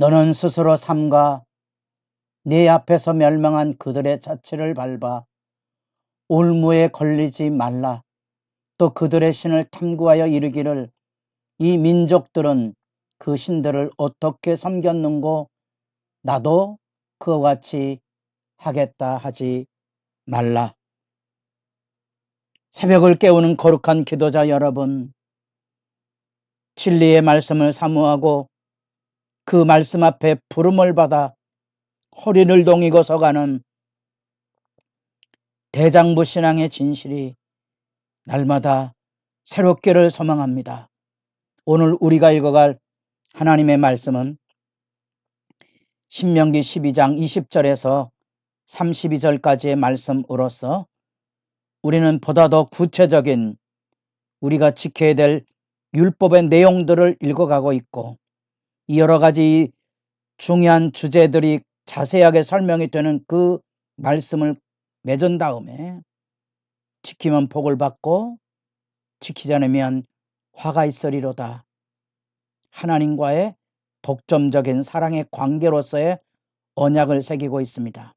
너는 스스로 삼가 네 앞에서 멸망한 그들의 자취를 밟아 올무에 걸리지 말라. 또 그들의 신을 탐구하여 이르기를 이 민족들은 그 신들을 어떻게 섬겼는고 나도 그와 같이 하겠다 하지 말라. 새벽을 깨우는 거룩한 기도자 여러분, 진리의 말씀을 사모하고 그 말씀 앞에 부름을 받아 허리를 동이고 서가는 대장부 신앙의 진실이 날마다 새롭기를 소망합니다. 오늘 우리가 읽어갈 하나님의 말씀은 신명기 12장 20절에서 32절까지의 말씀으로서 우리는 보다 더 구체적인 우리가 지켜야 될 율법의 내용들을 읽어가고 있고, 이 여러 가지 중요한 주제들이 자세하게 설명이 되는 그 말씀을 맺은 다음에 지키면 복을 받고 지키지 않으면 화가 있으리로다. 하나님과의 독점적인 사랑의 관계로서의 언약을 새기고 있습니다.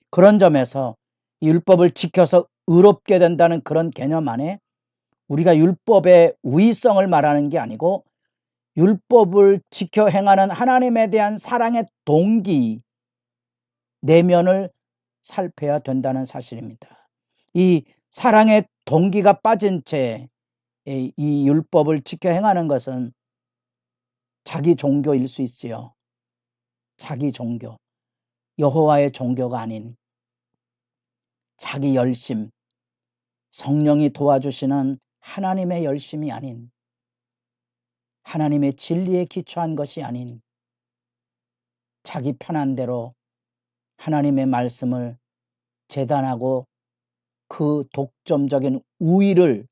그런 점에서 율법을 지켜서 의롭게 된다는 그런 개념 안에 우리가 율법의 우위성을 말하는 게 아니고 율법을 지켜 행하는 하나님에 대한 사랑의 동기, 내면을 살펴야 된다는 사실입니다. 이 사랑의 동기가 빠진 채 이 율법을 지켜 행하는 것은 자기 종교일 수 있지요. 자기 종교, 여호와의 종교가 아닌 자기 열심, 성령이 도와주시는 하나님의 열심이 아닌, 하나님의 진리에 기초한 것이 아닌 자기 편한 대로 하나님의 말씀을 재단하고 그 독점적인 우위를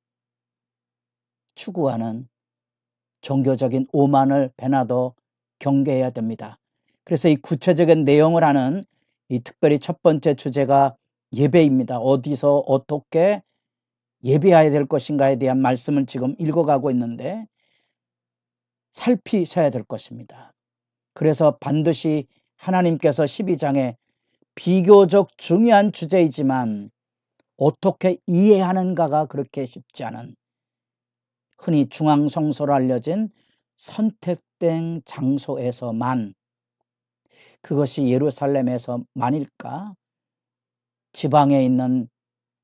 추구하는 종교적인 오만을 배나도 경계해야 됩니다. 그래서 이 구체적인 내용을 하는 이 특별히 첫 번째 주제가 예배입니다. 어디서 어떻게 예배해야 될 것인가에 대한 말씀을 지금 읽어가고 있는데 살피셔야 될 것입니다. 그래서 반드시 하나님께서 12장에 비교적 중요한 주제이지만 어떻게 이해하는가가 그렇게 쉽지 않은, 흔히 중앙성소로 알려진 선택된 장소에서만, 그것이 예루살렘에서만일까? 지방에 있는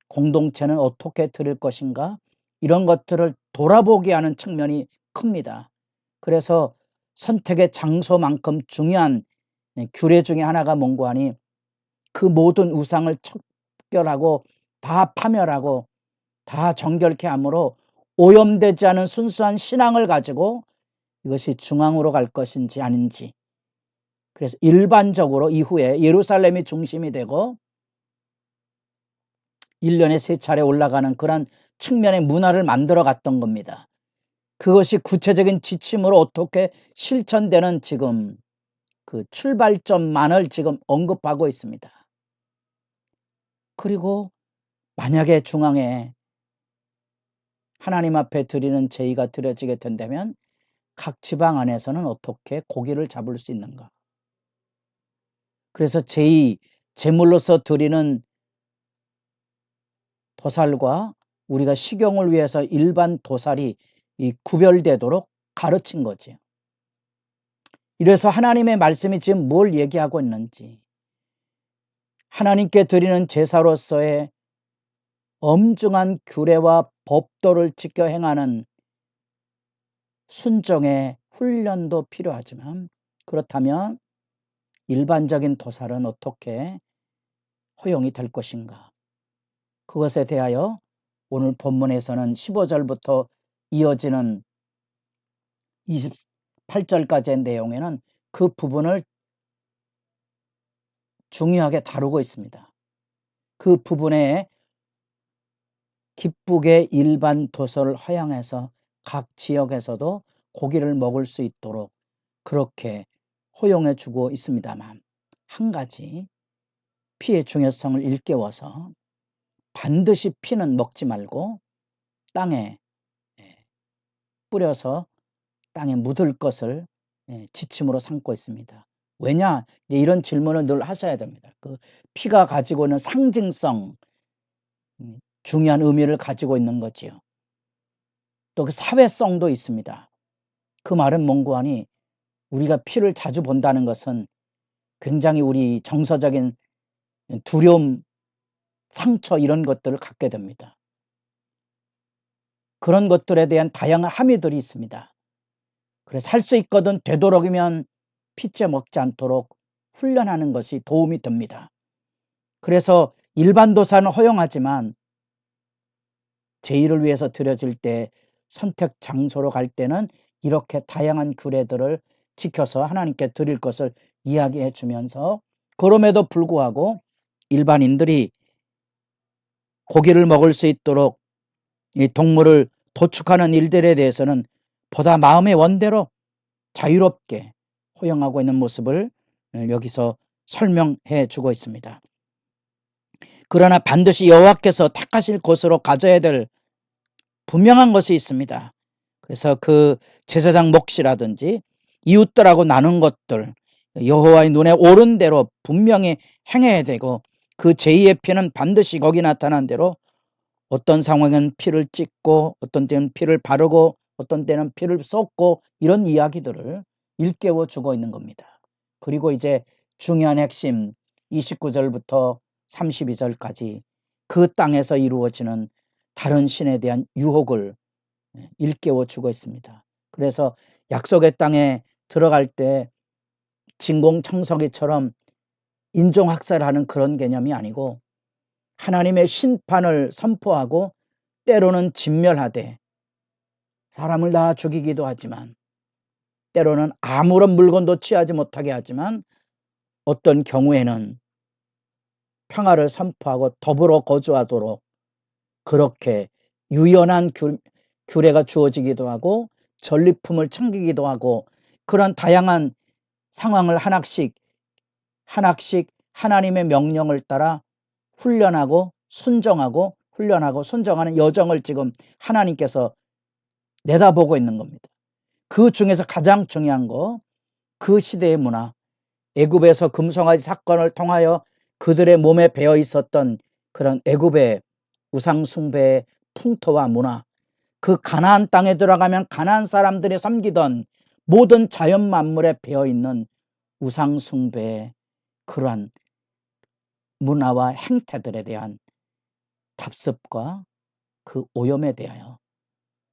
공동체는 어떻게 드릴 것인가? 이런 것들을 돌아보게 하는 측면이 큽니다. 그래서 선택의 장소만큼 중요한 규례 중에 하나가 뭔고 하니 그 모든 우상을 척결하고 다 파멸하고 다 정결케 함으로 오염되지 않은 순수한 신앙을 가지고 이것이 중앙으로 갈 것인지 아닌지, 그래서 일반적으로 이후에 예루살렘이 중심이 되고 1년에 3차례 올라가는 그런 측면의 문화를 만들어 갔던 겁니다. 그것이 구체적인 지침으로 어떻게 실천되는 지금 그 출발점만을 지금 언급하고 있습니다. 그리고 만약에 중앙에 하나님 앞에 드리는 제의가 드려지게 된다면 각 지방 안에서는 어떻게 고기를 잡을 수 있는가? 그래서 제의, 제물로서 드리는 도살과 우리가 식용을 위해서 일반 도살이 이 구별되도록 가르친 거지. 이래서 하나님의 말씀이 지금 뭘 얘기하고 있는지, 하나님께 드리는 제사로서의 엄중한 규례와 법도를 지켜 행하는 순종의 훈련도 필요하지만, 그렇다면 일반적인 도살은 어떻게 허용이 될 것인가? 그것에 대하여 오늘 본문에서는 15절부터 이어지는 28절까지의 내용에는 그 부분을 중요하게 다루고 있습니다. 그 부분에 기쁘게 일반 도살을 허용해서 각 지역에서도 고기를 먹을 수 있도록 그렇게 허용해 주고 있습니다만, 한 가지 피의 중요성을 일깨워서 반드시 피는 먹지 말고 땅에 뿌려서 땅에 묻을 것을 지침으로 삼고 있습니다. 왜냐? 이제 이런 질문을 늘 하셔야 됩니다. 그 피가 가지고 있는 상징성, 중요한 의미를 가지고 있는 거지요. 또 그 사회성도 있습니다. 그 말은 뭔고 하니 우리가 피를 자주 본다는 것은 굉장히 우리 정서적인 두려움, 상처 이런 것들을 갖게 됩니다. 그런 것들에 대한 다양한 함의들이 있습니다. 그래서 할 수 있거든 되도록이면 피째 먹지 않도록 훈련하는 것이 도움이 됩니다. 그래서 일반 도사는 허용하지만 제의를 위해서 드려질 때 선택 장소로 갈 때는 이렇게 다양한 규례들을 지켜서 하나님께 드릴 것을 이야기해 주면서 그럼에도 불구하고 일반인들이 고기를 먹을 수 있도록 이 동물을 도축하는 일들에 대해서는 보다 마음의 원대로 자유롭게 허용하고 있는 모습을 여기서 설명해 주고 있습니다. 그러나 반드시 여호와께서 택하실 곳으로 가져야 될 분명한 것이 있습니다. 그래서 그 제사장 몫이라든지 이웃들하고 나눈 것들 여호와의 눈에 옳은 대로 분명히 행해야 되고 그 제의의 피는 반드시 거기 나타난 대로 어떤 상황은 피를 찍고 어떤 때는 피를 바르고 어떤 때는 피를 쏟고 이런 이야기들을 일깨워 주고 있는 겁니다. 그리고 이제 중요한 핵심 29절부터 32절까지 그 땅에서 이루어지는 다른 신에 대한 유혹을 일깨워 주고 있습니다. 그래서 약속의 땅에 들어갈 때 진공청소기처럼 인종학살하는 그런 개념이 아니고 하나님의 심판을 선포하고 때로는 진멸하되 사람을 다 죽이기도 하지만 때로는 아무런 물건도 취하지 못하게 하지만 어떤 경우에는 평화를 선포하고 더불어 거주하도록 그렇게 유연한 규례가 주어지기도 하고 전리품을 챙기기도 하고 그런 다양한 상황을 하나씩 하나님의 명령을 따라 훈련하고 순종하는 여정을 지금 하나님께서 내다보고 있는 겁니다. 그 중에서 가장 중요한 거 그 시대의 문화 애굽에서 금송아지 사건을 통하여 그들의 몸에 배어 있었던 그런 애굽의 우상 숭배의 풍토와 문화 그 가나안 땅에 들어가면 가나안 사람들이 섬기던 모든 자연 만물에 배어 있는 우상 숭배의 그러한 문화와 행태들에 대한 답습과 그 오염에 대하여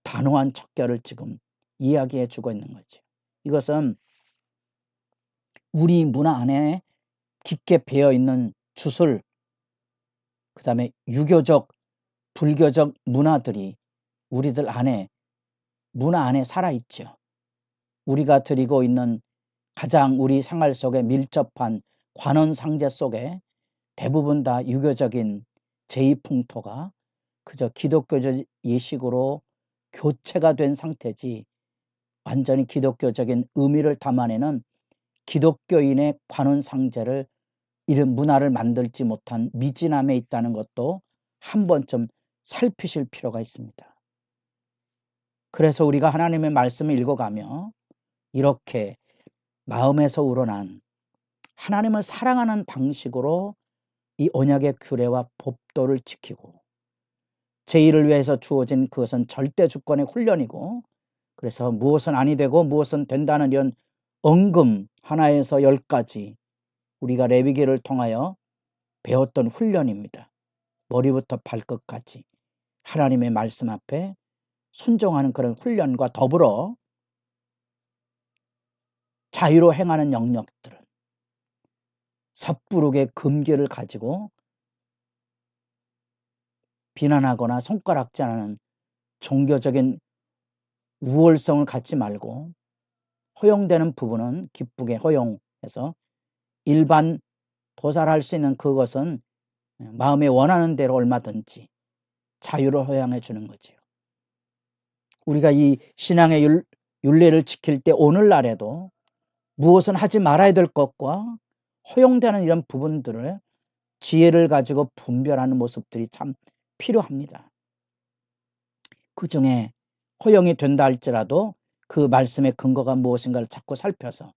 단호한 척결을 지금 이야기해 주고 있는 거죠. 이것은 우리 문화 안에 깊게 배어 있는 주술, 그 다음에 유교적, 불교적 문화들이 우리들 안에 문화 안에 살아있죠. 우리가 드리고 있는 가장 우리 생활 속에 밀접한 관원상제 속에 대부분 다 유교적인 제의풍토가 그저 기독교적 예식으로 교체가 된 상태지 완전히 기독교적인 의미를 담아내는 기독교인의 관원상제를 이런 문화를 만들지 못한 미진함에 있다는 것도 한 번쯤 살피실 필요가 있습니다. 그래서 우리가 하나님의 말씀을 읽어가며 이렇게 마음에서 우러난 하나님을 사랑하는 방식으로 이 언약의 규례와 법도를 지키고 제1을 위해서 주어진 그것은 절대 주권의 훈련이고 그래서 무엇은 아니 되고 무엇은 된다는 이런 엉금 하나에서 10가지 우리가 레위기를 통하여 배웠던 훈련입니다. 머리부터 발끝까지 하나님의 말씀 앞에 순종하는 그런 훈련과 더불어 자유로 행하는 영역들은 섣부르게 금기를 가지고 비난하거나 손가락질하는 종교적인 우월성을 갖지 말고 허용되는 부분은 기쁘게 허용해서 일반 도살을 할 수 있는 그것은 마음에 원하는 대로 얼마든지 자유를 허용해 주는 거지요. 우리가 이 신앙의 율례를 지킬 때 오늘날에도 무엇은 하지 말아야 될 것과 허용되는 이런 부분들을 지혜를 가지고 분별하는 모습들이 참 필요합니다. 그 중에 허용이 된다 할지라도 그 말씀의 근거가 무엇인가를 자꾸 살펴서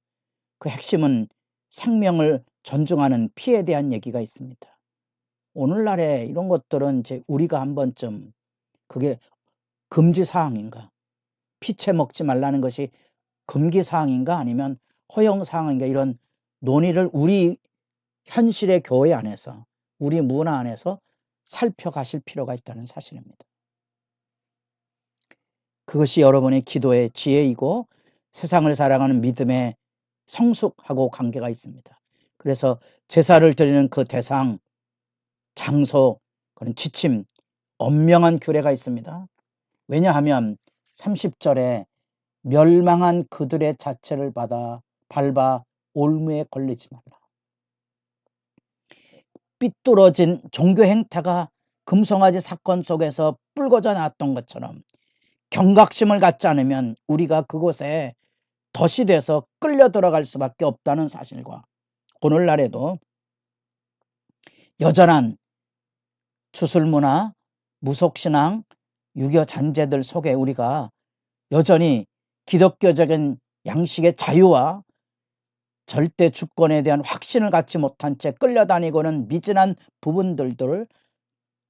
그 핵심은 생명을 존중하는 피에 대한 얘기가 있습니다. 오늘날에 이런 것들은 이제 우리가 한 번쯤 그게 금지 사항인가? 피채 먹지 말라는 것이 금기 사항인가 아니면 허용 사항인가 이런 논의를 우리 현실의 교회 안에서 우리 문화 안에서 살펴가실 필요가 있다는 사실입니다. 그것이 여러분의 기도의 지혜이고 세상을 살아가는 믿음의 성숙하고 관계가 있습니다. 그래서 제사를 드리는 그 대상, 장소, 그런 지침, 엄명한 규례가 있습니다. 왜냐하면 30절에 멸망한 그들의 자체를 밟아 올무에 걸리지 말라. 삐뚤어진 종교 행태가 금송아지 사건 속에서 불거져 나왔던 것처럼 경각심을 갖지 않으면 우리가 그곳에 덫이 돼서 끌려 들어갈 수밖에 없다는 사실과 오늘날에도 여전한 주술문화, 무속신앙, 유교 잔재들 속에 우리가 여전히 기독교적인 양식의 자유와 절대 주권에 대한 확신을 갖지 못한 채 끌려다니고는 미진한 부분들을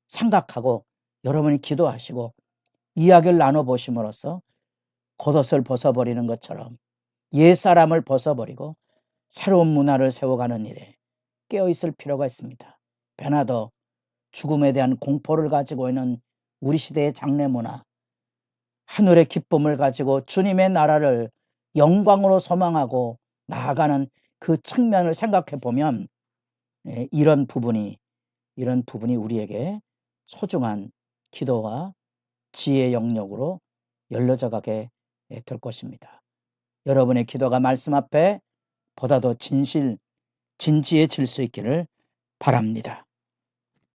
생각하고 여러분이 기도하시고 이야기를 나눠보심으로써 겉옷을 벗어버리는 것처럼 옛사람을 벗어버리고 새로운 문화를 세워가는 일에 깨어있을 필요가 있습니다. 베나더 죽음에 대한 공포를 가지고 있는 우리 시대의 장래 문화, 하늘의 기쁨을 가지고 주님의 나라를 영광으로 소망하고 나아가는 그 측면을 생각해 보면 이런 부분이 우리에게 소중한 기도와 지혜의 영역으로 열려져 가게 될 것입니다. 여러분의 기도가 말씀 앞에 보다 더 진지해질 수 있기를 바랍니다.